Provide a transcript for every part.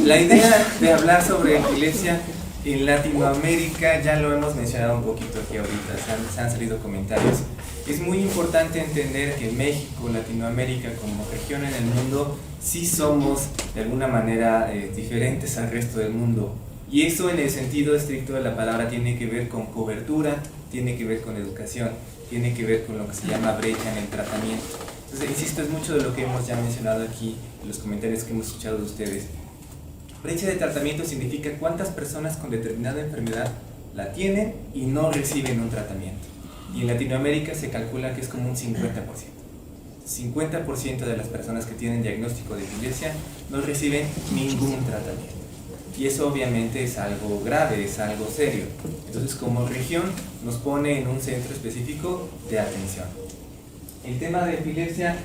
La idea de hablar sobre epilepsia en Latinoamérica ya lo hemos mencionado un poquito aquí ahorita, se han salido comentarios. Es muy importante entender que México, Latinoamérica como región en el mundo, sí somos de alguna manera diferentes al resto del mundo. Y eso en el sentido estricto de la palabra tiene que ver con cobertura, tiene que ver con educación, tiene que ver con lo que se llama brecha en el tratamiento. Entonces, insisto, es mucho de lo que hemos ya mencionado aquí, en los comentarios que hemos escuchado de ustedes. Brecha de tratamiento significa cuántas personas con determinada enfermedad la tienen y no reciben un tratamiento. Y en Latinoamérica se calcula que es como un 50%. 50% de las personas que tienen diagnóstico de epilepsia no reciben ningún tratamiento. Y eso obviamente es algo grave, es algo serio. Entonces, como región nos pone en un centro específico de atención. El tema de epilepsia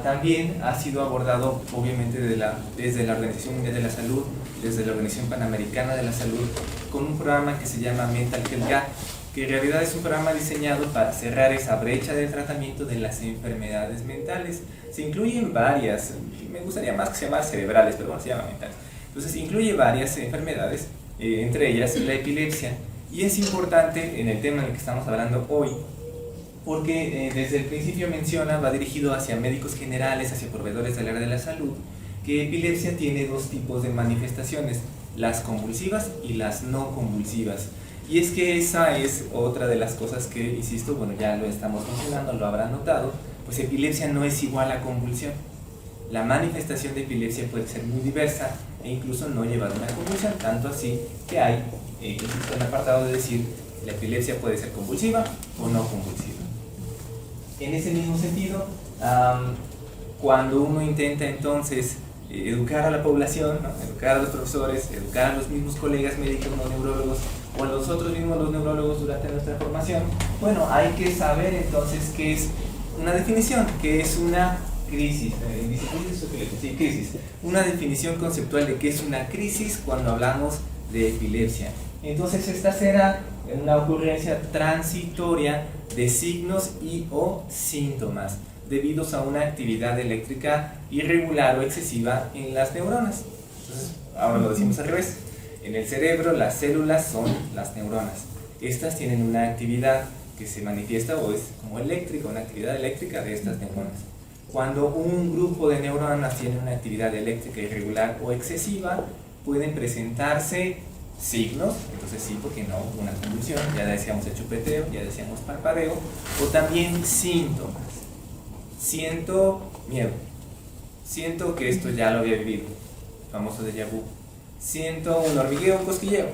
también ha sido abordado obviamente desde la Organización Mundial de la Salud, desde la Organización Panamericana de la Salud, con un programa que se llama Mental Health Gap, que en realidad es un programa diseñado para cerrar esa brecha de tratamiento de las enfermedades mentales. Se incluyen varias, me gustaría más que se llamaran cerebrales, pero bueno, se llama mentales. Entonces incluye varias enfermedades, entre ellas la epilepsia, y es importante en el tema en el que estamos hablando hoy, porque desde el principio menciona, va dirigido hacia médicos generales, hacia proveedores del área de la salud, que epilepsia tiene dos tipos de manifestaciones, las convulsivas y las no convulsivas. Y es que esa es otra de las cosas que, insisto, bueno, ya lo estamos mencionando, lo habrán notado, pues epilepsia no es igual a convulsión. La manifestación de epilepsia puede ser muy diversa e incluso no llevar una convulsión, tanto así que hay, insisto, en el apartado de decir, la epilepsia puede ser convulsiva o no convulsiva. En ese mismo sentido, cuando uno intenta entonces educar a la población, ¿no? Educar a los profesores, educar a los mismos colegas médicos no neurólogos o a nosotros mismos los neurólogos durante nuestra formación, bueno, hay que saber entonces qué es una definición, qué es una crisis, sí, crisis, una definición conceptual de qué es una crisis cuando hablamos de epilepsia. Entonces esta será una ocurrencia transitoria de signos y o síntomas debidos a una actividad eléctrica irregular o excesiva en las neuronas. Entonces, ahora lo decimos al revés. En el cerebro las células son las neuronas. Estas tienen una actividad que se manifiesta o es como eléctrica, una actividad eléctrica de estas neuronas. Cuando un grupo de neuronas tiene una actividad eléctrica irregular o excesiva, pueden presentarse signos, entonces sí, porque no, una convulsión, ya decíamos el chupeteo, ya decíamos parpadeo, o también síntomas. Siento miedo, siento que esto ya lo había vivido, famoso déjà vu. Siento un hormigueo, un cosquilleo.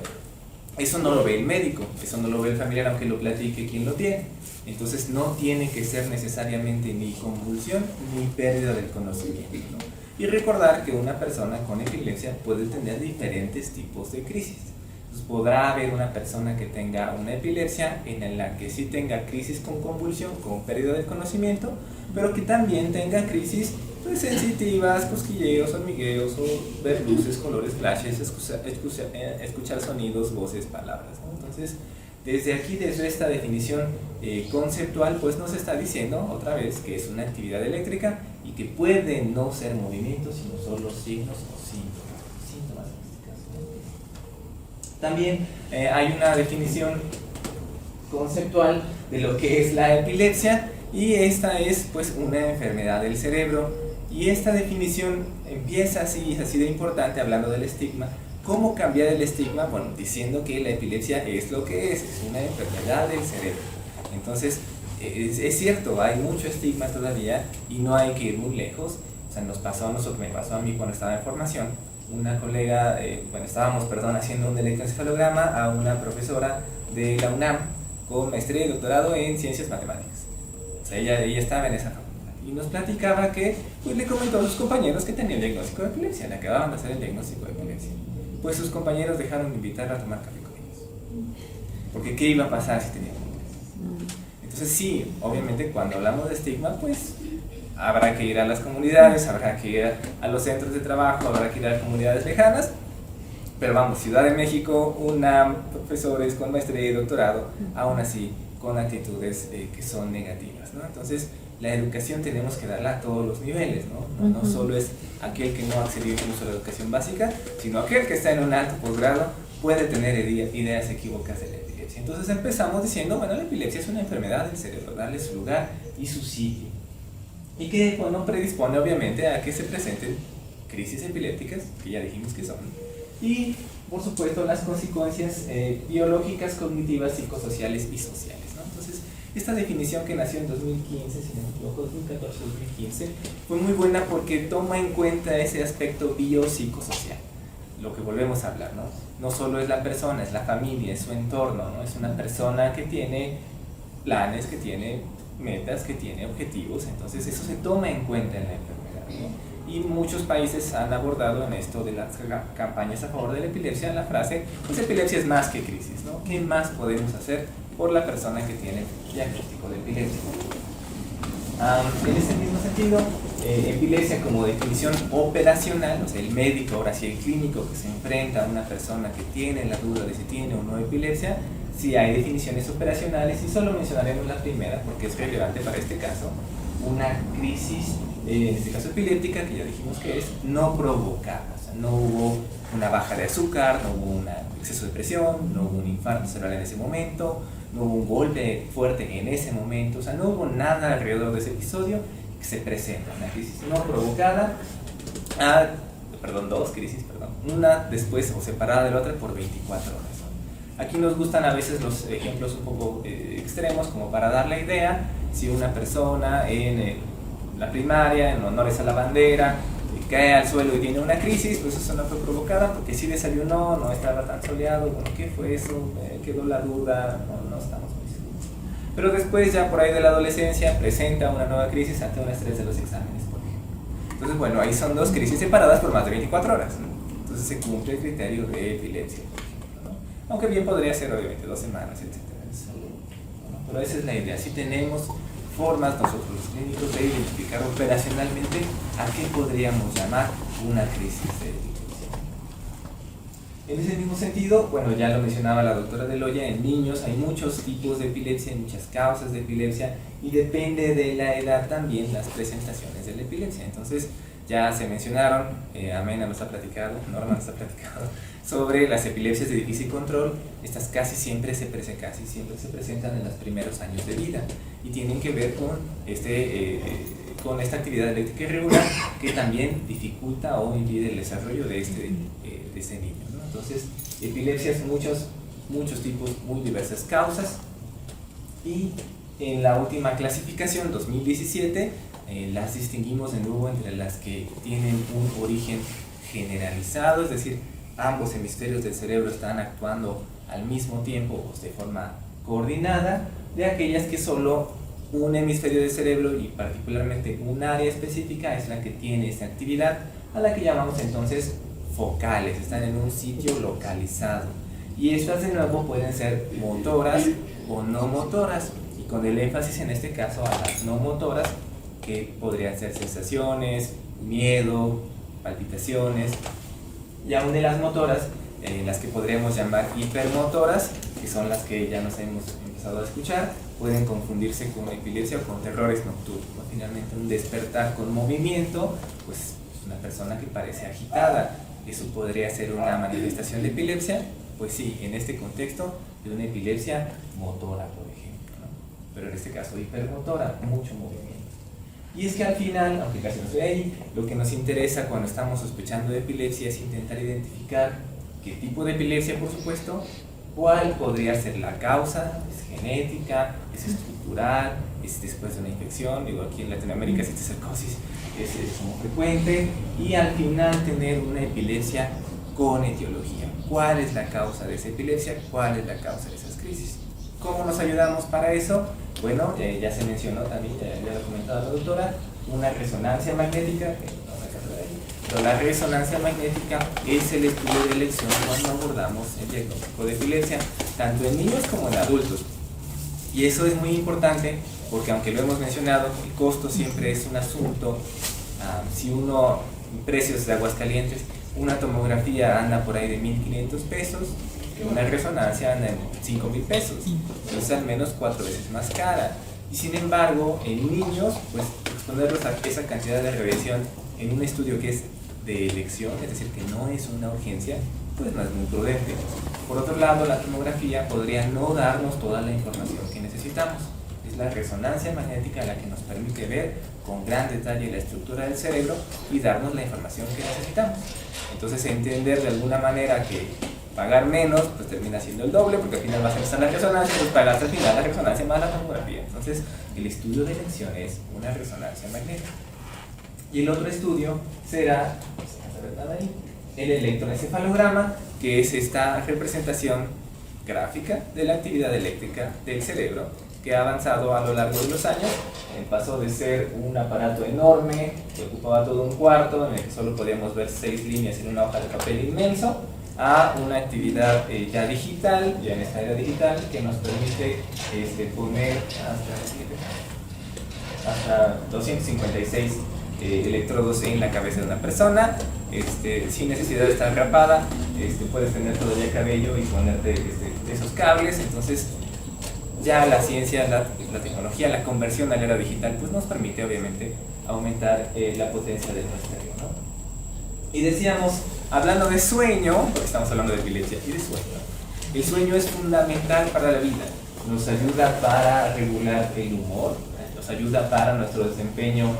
Eso no lo ve el médico, eso no lo ve el familiar, aunque lo platique quien lo tiene. Entonces no tiene que ser necesariamente ni convulsión ni pérdida del conocimiento, ¿no? Y recordar que una persona con epilepsia puede tener diferentes tipos de crisis. Entonces podrá haber una persona que tenga una epilepsia en la que sí tenga crisis con convulsión, con pérdida del conocimiento, pero que también tenga crisis pues, sensitivas, cosquilleos, hormigueos, o ver luces, colores, flashes, escuchar sonidos, voces, palabras, ¿no? Entonces, desde aquí, desde esta definición conceptual, pues nos está diciendo otra vez que es una actividad eléctrica y que puede no ser movimiento, sino solo signos o síntomas. También hay una definición conceptual de lo que es la epilepsia, y esta es pues una enfermedad del cerebro, y esta definición empieza así, es así de importante, hablando del estigma. ¿Cómo cambiar el estigma? Bueno, diciendo que la epilepsia es lo que es una enfermedad del cerebro. Entonces, es cierto, hay mucho estigma todavía y no hay que ir muy lejos. O sea, nos pasó a nosotros, me pasó a mí cuando estaba en formación, una colega, estábamos haciendo un electroencefalograma a una profesora de la UNAM con maestría y doctorado en ciencias matemáticas. O sea, ella estaba en esa facultad y nos platicaba que pues, le comentó a sus compañeros que tenía el diagnóstico de epilepsia, le acababan de hacer el diagnóstico de epilepsia. Pues sus compañeros dejaron de invitarla a tomar café con ellos. Porque ¿qué iba a pasar si tenía epilepsia? Entonces sí, obviamente cuando hablamos de estigma, pues habrá que ir a las comunidades, habrá que ir a los centros de trabajo, habrá que ir a comunidades lejanas, pero vamos, Ciudad de México, UNAM, profesores con maestría y doctorado, aún así con actitudes que son negativas, ¿no? Entonces, la educación tenemos que darla a todos los niveles, ¿no? No solo es aquel que no accedió incluso a la educación básica, sino aquel que está en un alto posgrado puede tener ideas equivocadas de la epilepsia. Entonces empezamos diciendo, bueno, la epilepsia es una enfermedad del cerebro, darle su lugar y su sitio. Y que, bueno, predispone obviamente a que se presenten crisis epilépticas, que ya dijimos que son, y por supuesto las consecuencias biológicas, cognitivas, psicosociales y sociales, ¿no? Entonces, esta definición que nació en 2015, si no me equivoco, 2014-2015, fue muy buena porque toma en cuenta ese aspecto biopsicosocial, lo que volvemos a hablar, ¿no? No solo es la persona, es la familia, es su entorno, ¿no? Es una persona que tiene planes, que tiene metas, que tiene objetivos, entonces eso se toma en cuenta en la enfermedad, ¿no? Y muchos países han abordado en esto de las campañas a favor de la epilepsia la frase, pues epilepsia es más que crisis, ¿no? ¿Qué más podemos hacer por la persona que tiene diagnóstico de epilepsia? En ese mismo sentido, epilepsia como definición operacional, o sea, el médico, ahora sí el clínico que se enfrenta a una persona que tiene la duda de si tiene o no epilepsia, sí hay definiciones operacionales y solo mencionaremos la primera porque es relevante para este caso, una crisis, en este caso epiléptica, que ya dijimos que es no provocada, o sea, no hubo una baja de azúcar, no hubo un exceso de presión, no hubo un infarto cerebral en ese momento, no hubo un golpe fuerte en ese momento, o sea, no hubo nada alrededor de ese episodio que se presenta, una crisis no provocada, dos crisis, una después o separada de la otra por 24 horas. Aquí nos gustan a veces los ejemplos un poco extremos, como para dar la idea, si una persona en la primaria, en honores a la bandera, cae al suelo y tiene una crisis, pues eso no fue provocada porque sí desayunó, no estaba tan soleado, bueno, ¿qué fue eso? Quedó la duda, no estamos muy seguros. Pero después, ya por ahí de la adolescencia, presenta una nueva crisis ante un estrés de los exámenes, por ejemplo. Entonces, bueno, ahí son dos crisis separadas por más de 24 horas, ¿no? Entonces se cumple el criterio de epilepsia, por ejemplo, ¿no? Aunque bien podría ser, obviamente, 2 semanas, etc. ¿no? Pero esa es la idea. Si tenemos formas nosotros los clínicos de identificar operacionalmente a qué podríamos llamar una crisis de epilepsia. En ese mismo sentido, bueno, ya lo mencionaba la doctora Deloya, en niños hay muchos tipos de epilepsia, hay muchas causas de epilepsia y depende de la edad también las presentaciones de la epilepsia. Entonces ya se mencionaron, Amena nos ha platicado, Norma nos ha platicado sobre las epilepsias de difícil control. Estas casi siempre se presentan en los primeros años de vida y tienen que ver con esta actividad eléctrica irregular que también dificulta o impide el desarrollo de ese niño, ¿no? Entonces, epilepsias, muchos tipos, muy diversas causas, y en la última clasificación, 2017, las distinguimos de nuevo entre las que tienen un origen generalizado, es decir, ambos hemisferios del cerebro están actuando al mismo tiempo o de forma coordinada, de aquellas que solo un hemisferio del cerebro y particularmente un área específica es la que tiene esta actividad, a la que llamamos entonces focales, están en un sitio localizado. Y estas de nuevo pueden ser motoras o no motoras, y con el énfasis en este caso a las no motoras, que podrían ser sensaciones, miedo, palpitaciones, y aún de las motoras, las que podríamos llamar hipermotoras, que son las que ya nos hemos empezado a escuchar, pueden confundirse con epilepsia o con terrores nocturnos, ¿no? Finalmente un despertar con movimiento, pues una persona que parece agitada, eso podría ser una manifestación de epilepsia, pues sí, en este contexto de una epilepsia motora, por ejemplo, ¿no? Pero en este caso hipermotora, mucho movimiento. Y es que al final, aunque casi no estoy ahí, lo que nos interesa cuando estamos sospechando de epilepsia es intentar identificar qué tipo de epilepsia, por supuesto, cuál podría ser la causa, es genética, es estructural, es después de una infección, digo aquí en Latinoamérica cisticercosis es como frecuente, y al final tener una epilepsia con etiología. ¿Cuál es la causa de esa epilepsia? ¿Cuál es la causa de esas crisis? ¿Cómo nos ayudamos para eso? Bueno, ya se mencionó también, ya lo ha comentado la doctora, una resonancia magnética, que no me acuerdo de ahí, pero la resonancia magnética es el estudio de elección cuando abordamos el diagnóstico de epilepsia, tanto en niños como en adultos. Y eso es muy importante porque, aunque lo hemos mencionado, el costo siempre es un asunto. Si uno, precios de Aguascalientes, una tomografía anda por ahí de 1,500 pesos, que una resonancia anda en 5,000 pesos, entonces al menos 4 veces más cara. Y sin embargo, en niños, pues exponerlos a esa cantidad de radiación en un estudio que es de elección, es decir, que no es una urgencia, pues no es muy prudente. Por otro lado, la tomografía podría no darnos toda la información que necesitamos. Es la resonancia magnética la que nos permite ver con gran detalle la estructura del cerebro y darnos la información que necesitamos. Entonces, entender de alguna manera que pagar menos, pues termina siendo el doble, porque al final vas a empezar la resonancia, pues pagas al final la resonancia más la tomografía. Entonces, el estudio de elección es una resonancia magnética. Y el otro estudio será, el electroencefalograma, que es esta representación gráfica de la actividad eléctrica del cerebro, que ha avanzado a lo largo de los años. Pasó de ser un aparato enorme que ocupaba todo un cuarto, en el que solo podíamos ver 6 líneas en una hoja de papel inmenso, a una actividad ya digital, ya en esta era digital, que nos permite poner hasta 256 electrodos en la cabeza de una persona, sin necesidad de estar rapada. Puedes tener todavía cabello y ponerte esos cables. Entonces ya la ciencia, la tecnología, la conversión a la era digital, pues nos permite obviamente aumentar la potencia de nuestra red, ¿no? Y decíamos, hablando de sueño, porque estamos hablando de epilepsia y de sueño, el sueño es fundamental para la vida. Nos ayuda para regular el humor, nos ayuda para nuestro desempeño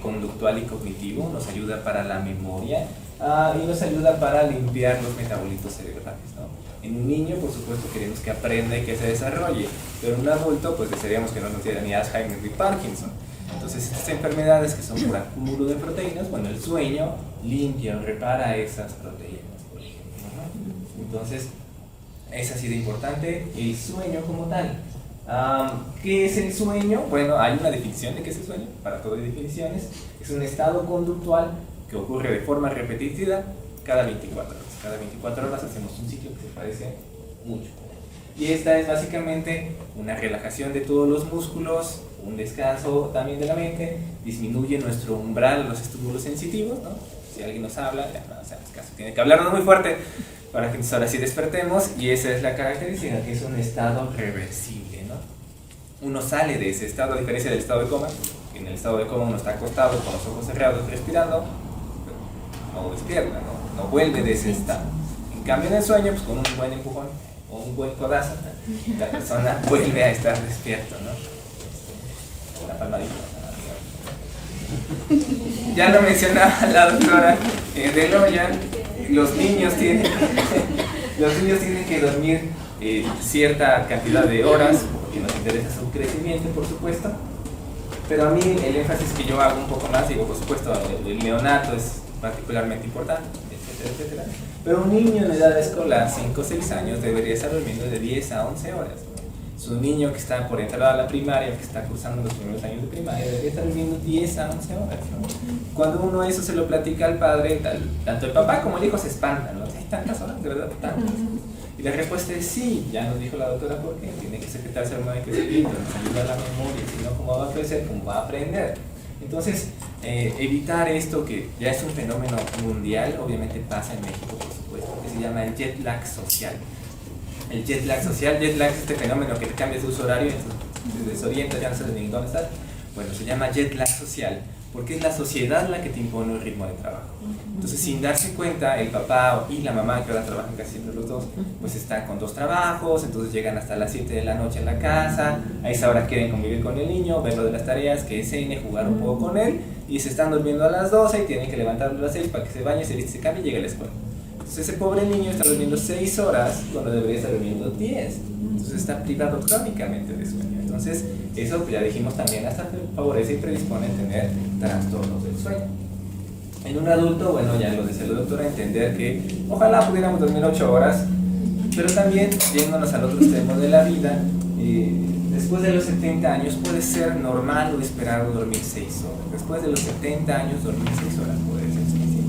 conductual y cognitivo, nos ayuda para la memoria y nos ayuda para limpiar los metabolitos cerebrales, ¿no? En un niño, por supuesto, queremos que aprenda y que se desarrolle, pero en un adulto, pues desearíamos que no nos diera ni Alzheimer ni Parkinson. Entonces, estas enfermedades que son por acúmulo de proteínas, bueno, el sueño limpia o repara esas proteínas, por ejemplo, ¿no? Entonces, es así de importante el sueño como tal. ¿Qué es el sueño? Bueno, hay una definición de qué es el sueño, para todo hay definiciones. Es un estado conductual que ocurre de forma repetitiva cada 24 horas. Cada 24 horas hacemos un ciclo que se parece mucho. Y esta es básicamente una relajación de todos los músculos, un descanso también de la mente, disminuye nuestro umbral a los estímulos sensitivos, ¿no? Si alguien nos habla, ya no hacemos caso, tiene que hablarnos muy fuerte para que ahora sí despertemos, y esa es la característica, que es un estado reversible, ¿no? Uno sale de ese estado, a diferencia del estado de coma, que en el estado de coma uno está acostado con los ojos cerrados respirando, pero no despierta, no vuelve de ese estado. En cambio en el sueño, pues con un buen empujón o un buen codazo, la persona vuelve a estar despierto, ¿no? Una palmadita. Ya lo mencionaba la doctora Deloyan, los niños tienen que dormir cierta cantidad de horas, porque nos interesa su crecimiento, por supuesto. Pero a mí el énfasis que yo hago un poco más, digo, por supuesto, el neonato es particularmente importante, etcétera, etcétera. Pero un niño en edad escolar, 5 o 6 años, debería estar durmiendo de 10 a 11 horas. Su niño que está por entrar a la primaria, que está cursando los primeros años de primaria, debería estar durmiendo 10 a 11 horas, ¿no? Cuando uno eso se lo platica al padre, tanto el papá como el hijo se espantan, ¿no? ¿Hay tantas horas? ¿De verdad? ¿Tantas? Y la respuesta es sí, ya nos dijo la doctora, ¿por qué? Tiene que secretarse hormona de crecimiento, nos ayuda a la memoria, si no, ¿cómo va a crecer? ¿Cómo va a aprender? Entonces, evitar esto, que ya es un fenómeno mundial, obviamente pasa en México, por supuesto, que se llama el jet lag social. El jet lag social, jet lag es este fenómeno que te cambia su uso horario, te desorientas, ya no sabes ni dónde estás. Bueno, se llama jet lag social, porque es la sociedad la que te impone un ritmo de trabajo. Entonces, sin darse cuenta, el papá y la mamá, que ahora trabajan casi siempre los dos, pues están con 2 trabajos, entonces llegan hasta las 7 de la noche en la casa, a esa hora quieren convivir con el niño, ver lo de las tareas, que enseñe, jugar un poco con él, y se están durmiendo a las 12 y tienen que levantarlo a las 6 para que se bañe, se viste, se cambie y llegue a la escuela. Entonces ese pobre niño está durmiendo 6 horas cuando debería estar durmiendo 10. Entonces está privado crónicamente de sueño. Entonces eso, pues ya dijimos, también hasta favorece y predispone a tener trastornos del sueño. En un adulto, bueno, ya lo decía la doctora, entender que ojalá pudiéramos dormir 8 horas, pero también, yéndonos al otro extremo de la vida, después de los 70 años puede ser normal o esperado dormir 6 horas. Después de los 70 años dormir 6 horas puede ser suficiente.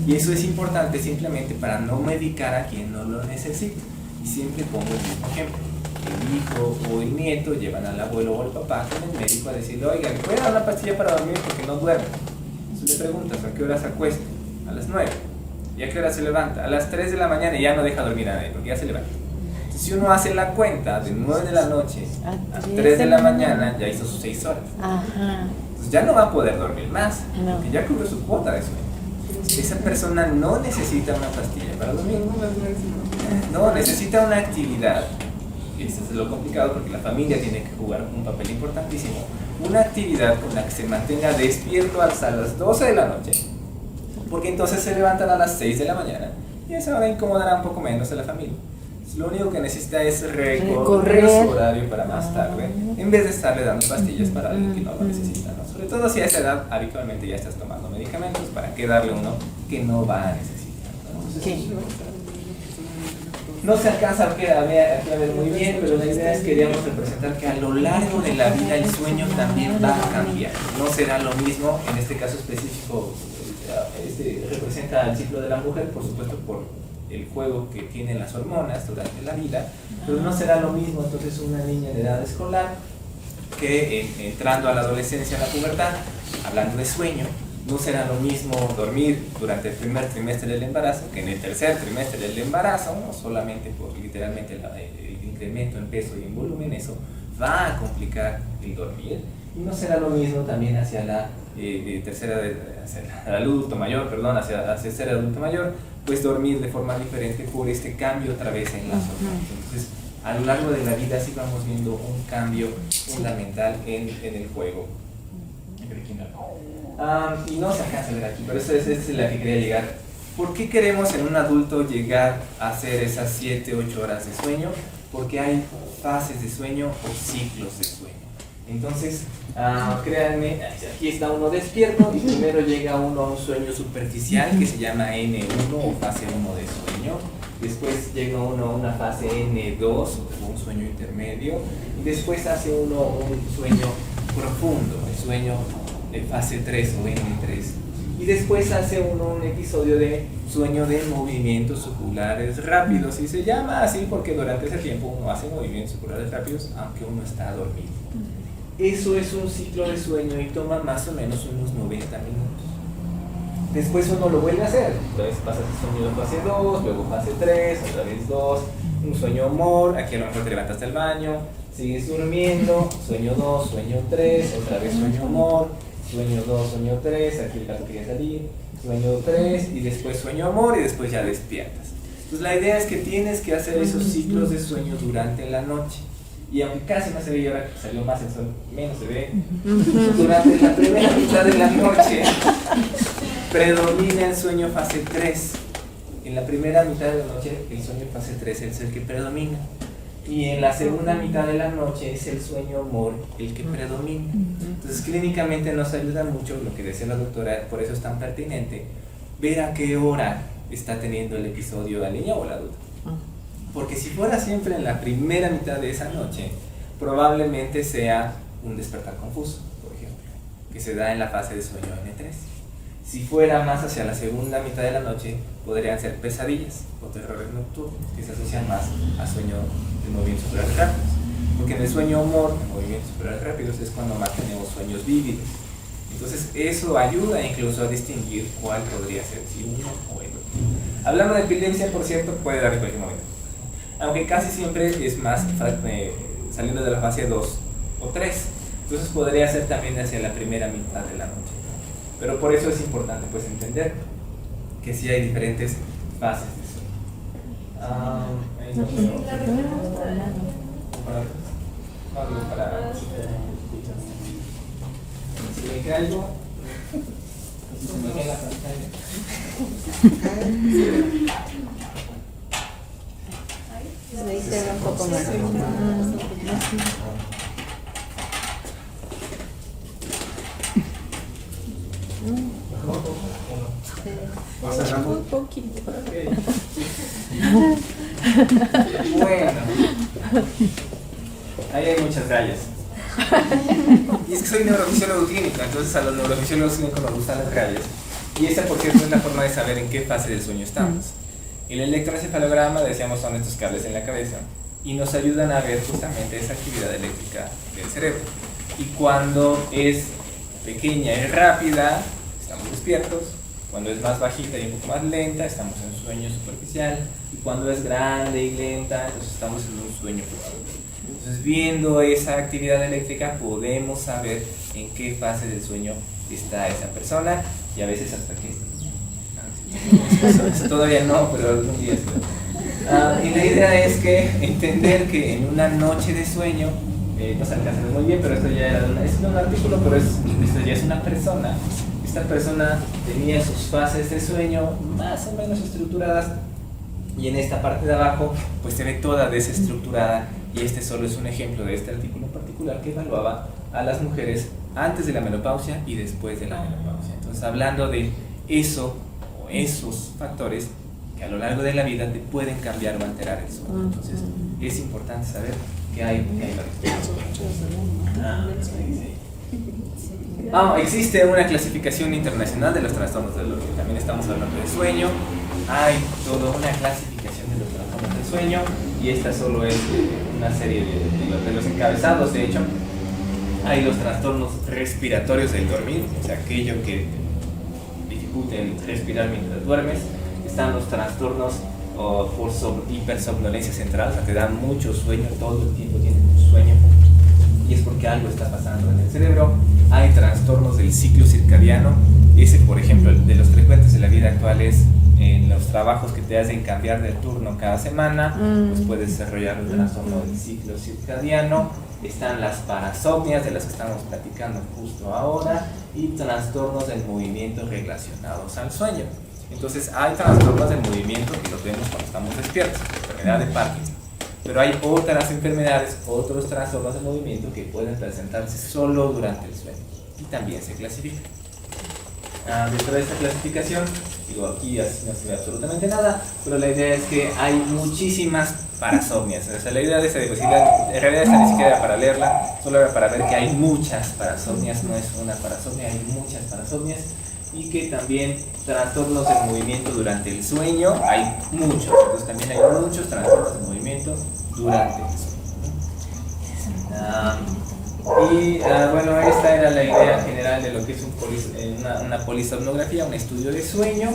Y eso es importante simplemente para no medicar a quien no lo necesita. Y siempre pongo el mismo ejemplo. El hijo o el nieto llevan al abuelo o al papá con el médico a decirle, oiga, ¿me puede dar una pastilla para dormir porque no duerme? Entonces le preguntas, ¿a qué hora se acuesta? A las 9. ¿Y a qué hora se levanta? A las 3 de la mañana y ya no deja dormir a nadie porque ya se levanta. Entonces Si uno hace la cuenta de 9 de la noche a 3 de la mañana, ya hizo sus 6 horas. Ajá. Entonces ya no va a poder dormir más, No. porque ya cubrió su cuota de sueño. Esa persona no necesita una pastilla para dormir, no, necesita una actividad. Eso es lo complicado porque la familia tiene que jugar un papel importantísimo. Una actividad con la que se mantenga despierto hasta las 12 de la noche, porque entonces se levantan a las 6 de la mañana y esa hora incomodará un poco menos a la familia. Lo único que necesita es recorrer su horario para más tarde, en vez de estarle dando pastillas para alguien que no lo necesita, ¿no? Sobre todo si a esa edad habitualmente ya estás tomando medicamentos, ¿para qué darle uno que no va a necesitar, ¿no? No se alcanza a ver muy bien, pero la idea es que queríamos representar que a lo largo de la vida el sueño también va a cambiar. No será lo mismo, en este caso específico, representa el ciclo de la mujer, por supuesto por el juego que tienen las hormonas durante la vida, pero no será lo mismo entonces una niña de edad escolar que entrando a la adolescencia, a la pubertad, hablando de sueño. No será lo mismo dormir durante el primer trimestre del embarazo que en el tercer trimestre del embarazo, no solamente por literalmente el incremento en peso y en volumen, eso va a complicar el dormir. Y no será lo mismo también hacia la hacia el adulto mayor, hacia ser adulto mayor, pues dormir de forma diferente por este cambio otra vez en las hormonas. Entonces, a lo largo de la vida sí vamos viendo un cambio fundamental en el juego. Y no se alcanza a ver aquí, pero esa es la que quería llegar. ¿Por qué queremos en un adulto llegar a hacer esas 7, 8 horas de sueño? Porque hay fases de sueño o ciclos de sueño. Entonces, créanme, aquí está uno despierto y primero llega uno a un sueño superficial que se llama N1 o fase 1 de sueño. Después llega uno a una fase N2 o un sueño intermedio. Y después hace uno un sueño profundo, el sueño de fase 3 o N3. Y después hace uno un episodio de sueño de movimientos oculares rápidos. Y se llama así porque durante ese tiempo uno hace movimientos oculares rápidos aunque uno está dormido. Eso es un ciclo de sueño y toma más o menos unos 90 minutos. Después uno lo vuelve a hacer. Entonces pasa el sueño de fase 2, luego fase 3, otra vez 2, un sueño MOR, aquí a lo mejor te levantas del baño, sigues durmiendo, sueño 2, sueño 3, otra vez sueño MOR, sueño 2, sueño 3, aquí el gato quería salir, sueño 3 y después sueño MOR y después ya despiertas. Entonces la idea es que tienes que hacer esos ciclos de sueño durante la noche. Y aunque casi no se ve, y ahora que salió más el sol, menos se ve, durante la primera mitad de la noche predomina el sueño fase 3. En la primera mitad de la noche el sueño fase 3 es el que predomina. Y en la segunda mitad de la noche es el sueño MOR el que predomina. Entonces clínicamente nos ayuda mucho, lo que decía la doctora, por eso es tan pertinente, ver a qué hora está teniendo el episodio la niña o el adulto. Porque si fuera siempre en la primera mitad de esa noche, probablemente sea un despertar confuso, por ejemplo, que se da en la fase de sueño N3. Si fuera más hacia la segunda mitad de la noche, podrían ser pesadillas o terrores nocturnos, que se asocian más a sueño de movimientos oculares rápidos. Porque en el sueño MOR, movimientos oculares rápidos, es cuando más tenemos sueños vívidos. Entonces eso ayuda incluso a distinguir cuál podría ser, si uno o el otro. Hablando de epilepsia, por cierto, puede dar en cualquier momento. Aunque casi siempre es más saliendo de la fase 2 o 3. Entonces podría ser también hacia la primera mitad de la noche. Pero por eso es importante pues entender que sí hay diferentes fases de sueño. Si me caigo, si me cae la pantalla. Ahí se ve un poco más. Un poquito. Bueno, ahí hay muchas rayas. Y es que soy neurofisiólogo clínico, entonces a los neurofisiólogos clínicos nos gustan las rayas. Y esa, por cierto, es la forma de saber en qué fase del sueño estamos. El electroencefalograma, decíamos, son estos cables en la cabeza y nos ayudan a ver justamente esa actividad eléctrica del cerebro. Y cuando es pequeña y rápida, estamos despiertos. Cuando es más bajita y un poco más lenta, estamos en un sueño superficial. Y cuando es grande y lenta, entonces estamos en un sueño profundo. Entonces, viendo esa actividad eléctrica, podemos saber en qué fase del sueño está esa persona, y a veces hasta que... Eso todavía no, pero algún día sí. Y la idea es que entender que en una noche de sueño, no se alcanza muy bien, pero esto ya era es un artículo, pero esto ya es una persona. Esta persona tenía sus fases de sueño más o menos estructuradas, y en esta parte de abajo pues se ve toda desestructurada, y este solo es un ejemplo de este artículo en particular que evaluaba a las mujeres antes de la menopausia y después de la menopausia. Entonces, hablando de eso o esos factores que a lo largo de la vida te pueden cambiar o alterar el sueño. Entonces, es importante saber que hay existe una clasificación internacional de los trastornos del dormir. También estamos hablando de sueño. Hay toda una clasificación de los trastornos del sueño, y esta solo es una serie de los encabezados. De hecho, hay los trastornos respiratorios del dormir, o sea, aquello que dificulta el respirar mientras duermes. Están los trastornos por hipersomnolencia central, o sea, te dan mucho sueño, todo el tiempo tienes mucho sueño, y es porque algo está pasando en el cerebro. Hay trastornos del ciclo circadiano. Ese, por ejemplo, de los frecuentes de la vida actual es en los trabajos que te hacen cambiar de turno cada semana, pues puedes desarrollar un trastorno del ciclo circadiano. Están las parasomnias, de las que estamos platicando justo ahora, y trastornos del movimiento relacionados al sueño. Entonces, hay trastornos del movimiento que los vemos cuando estamos despiertos, enfermedad de Parkinson. Pero hay otras enfermedades, otros trastornos del movimiento que pueden presentarse solo durante el sueño, y también se clasifican. Dentro de esta clasificación, digo, aquí así no se ve absolutamente nada, pero la idea es que hay muchísimas parasomnias. O sea, la idea de esta diapositiva, en realidad esta ni siquiera era para leerla, solo era para ver que hay muchas parasomnias, no es una parasomnia, hay muchas parasomnias. Y que también trastornos del movimiento durante el sueño hay muchos. Entonces también hay muchos trastornos del movimiento durante el sueño. Bueno, esta era la idea general de lo que es una polisomnografía, un estudio de sueño.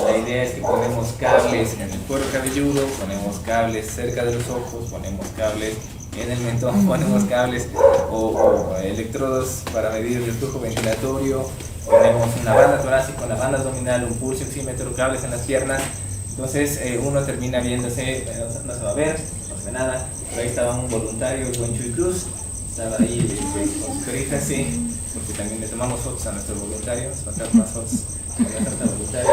La idea es que ponemos cables en el cuero cabelludo, ponemos cables cerca de los ojos, ponemos cables en el mentón, ponemos cables o electrodos para medir el flujo ventilatorio. Tenemos una banda torácica, una banda abdominal, un pulso oxímetro, cables en las piernas. Entonces uno termina viéndose, no se va a ver, no se ve nada, pero ahí estaba un voluntario, el buen Chuy Cruz, estaba ahí con su carita así, porque también le tomamos fotos a nuestros voluntarios, pasar más fotos a nuestra voluntaria,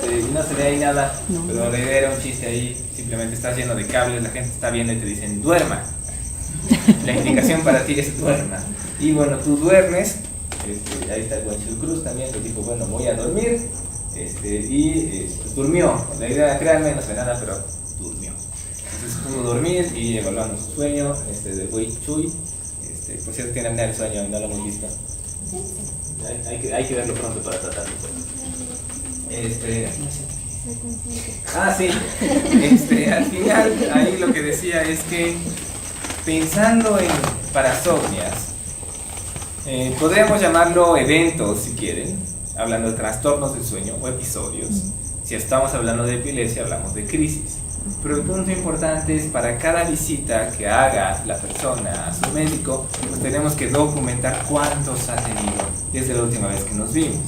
y no se ve ahí nada, pero la idea era un chiste ahí, simplemente estás lleno de cables, la gente está viendo y te dicen duerma. La indicación para ti es duerma. Y bueno, tú duermes. Ahí está el buen Chuy Cruz también, que dijo, bueno, voy a dormir, pues, durmió. La idea, créanme, no sé nada, pero durmió. Entonces pudo dormir y evaluamos su sueño del buen Chuy. Por cierto, tiene apnea del sueño y no lo hemos visto. Hay que verlo pronto para tratarlo. Sí. Al final, ahí lo que decía es que, pensando en parasomnias, podríamos llamarlo eventos, si quieren, hablando de trastornos del sueño o episodios. Si estamos hablando de epilepsia, hablamos de crisis. Pero el punto importante es, para cada visita que haga la persona a su médico, pues tenemos que documentar cuántos ha tenido desde la última vez que nos vimos.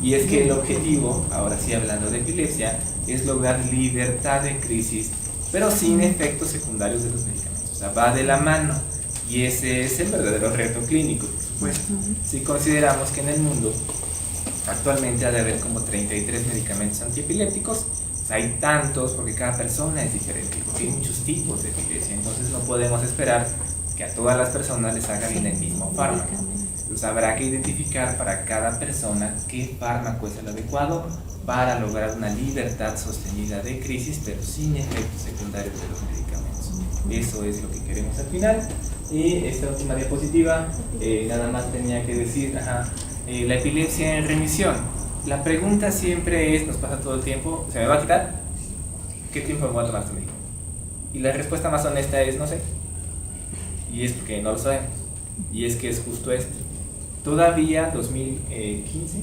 Y es que el objetivo, ahora sí hablando de epilepsia, es lograr libertad de crisis, pero sin efectos secundarios de los medicamentos. O sea, va de la mano. Y ese es el verdadero reto clínico, por supuesto. Si consideramos que en el mundo actualmente ha de haber como 33 medicamentos antiepilépticos, pues hay tantos porque cada persona es diferente, porque hay muchos tipos de epilepsia. Entonces no podemos esperar que a todas las personas les haga bien el mismo fármaco. Entonces habrá que identificar para cada persona qué fármaco es el adecuado para lograr una libertad sostenida de crisis, pero sin efectos secundarios de los medicamentos. Eso es lo que queremos al final. Y esta última diapositiva, nada más tenía que decir, la epilepsia en remisión. La pregunta siempre es, nos pasa todo el tiempo, ¿se me va a quitar? ¿Qué tiempo me voy a tomar este medicamento? Y la respuesta más honesta es, no sé. Y es porque no lo sabemos. Y es que es justo esto. Todavía 2015,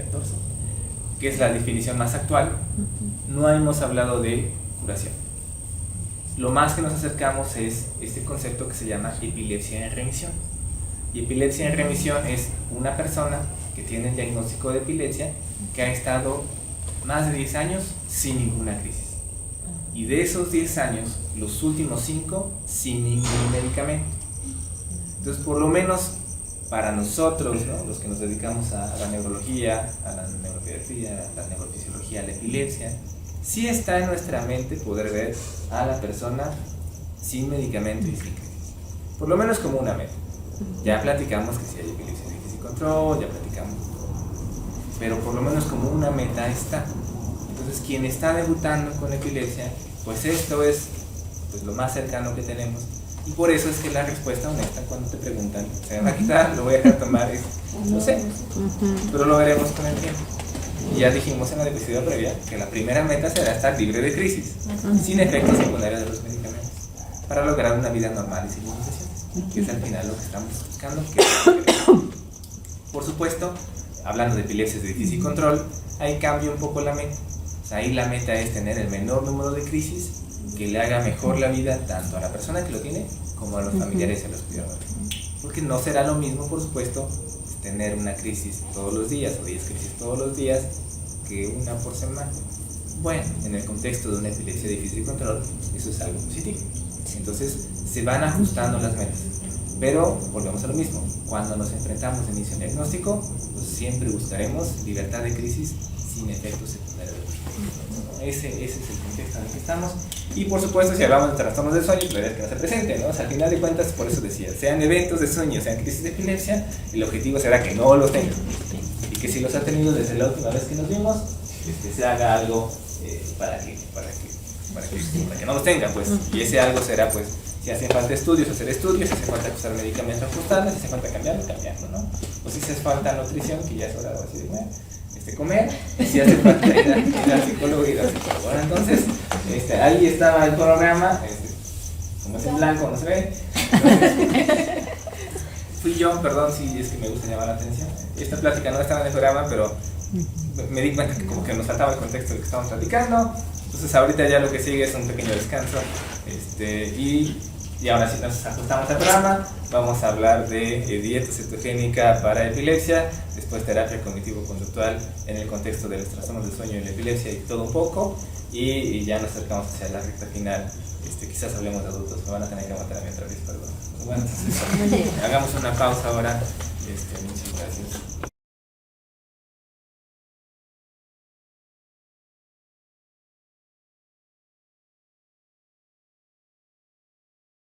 2014, que es la definición más actual. No hemos hablado de curación. Lo más que nos acercamos es este concepto que se llama epilepsia en remisión. Y epilepsia en remisión es una persona que tiene el diagnóstico de epilepsia que ha estado más de 10 años sin ninguna crisis. Y de esos 10 años, los últimos 5 sin ningún medicamento. Entonces, por lo menos para nosotros, ¿no?, los que nos dedicamos a la neurología, a la neuropediatría, a la neurofisiología, a la epilepsia, sí está en nuestra mente poder ver a la persona sin medicamento y sin crisis. Por lo menos como una meta. Ya platicamos que si hay epilepsia de difícil control, ya platicamos, pero por lo menos como una meta está. Entonces, quien está debutando con epilepsia, pues esto es pues lo más cercano que tenemos, y por eso es que la respuesta honesta cuando te preguntan, ¿se me va a quitar? ¿Lo voy a dejar tomar? Es, no sé, pero lo veremos con el tiempo. Y ya dijimos en la diapositiva previa que la primera meta será estar libre de crisis, sin efectos secundarios de los medicamentos, para lograr una vida normal y sin limitaciones, que es al final lo que estamos buscando. Por supuesto, hablando de epilepsias de difícil control, ahí cambia un poco la meta. O sea, ahí la meta es tener el menor número de crisis que le haga mejor la vida tanto a la persona que lo tiene como a los familiares y a los cuidadores. Porque no será lo mismo, por supuesto, tener una crisis todos los días o 10 crisis todos los días que una por semana. Bueno, en el contexto de una epilepsia de difícil control, eso es algo positivo. Entonces, se van ajustando las metas. Pero volvemos a lo mismo, cuando nos enfrentamos de inicio al diagnóstico, pues siempre buscaremos libertad de crisis sin efectos secundarios. Ese es el contexto en el que estamos. Y por supuesto, si hablamos de trastornos del sueño, la idea es que no se presenten, ¿no? O sea, al final de cuentas, por eso decía, sean eventos de sueño, sean crisis de epilepsia, el objetivo será que no los tengan. Y que si los ha tenido desde la última vez que nos vimos, se haga algo para que no los tengan, pues. Y ese algo será, pues, si hacen falta estudios, hacer estudios, si hace falta usar medicamentos, ajustarlos, si hace falta cambiarlo, ¿no? O si hace falta nutrición, que ya es hora de decir, bueno, comer, y si hace falta ir al psicólogo y ir al psicólogo. Bueno, entonces, ahí estaba el programa, como es en blanco, no se ve. Entonces, fui yo, perdón si es que me gusta llamar la atención. Esta plática no estaba en el programa, pero me di cuenta que como que nos faltaba el contexto de lo que estábamos platicando. Entonces ahorita ya lo que sigue es un pequeño descanso, y ahora sí nos ajustamos al programa. Vamos a hablar de dieta cetogénica para epilepsia, después terapia cognitivo-conductual en el contexto de los trastornos del sueño y la epilepsia y todo un poco, y ya nos acercamos hacia la recta final. Quizás hablemos de adultos, me van a tener que aguantar a mí otra vez, perdón. Bueno, entonces, hagamos una pausa ahora. Muchas gracias.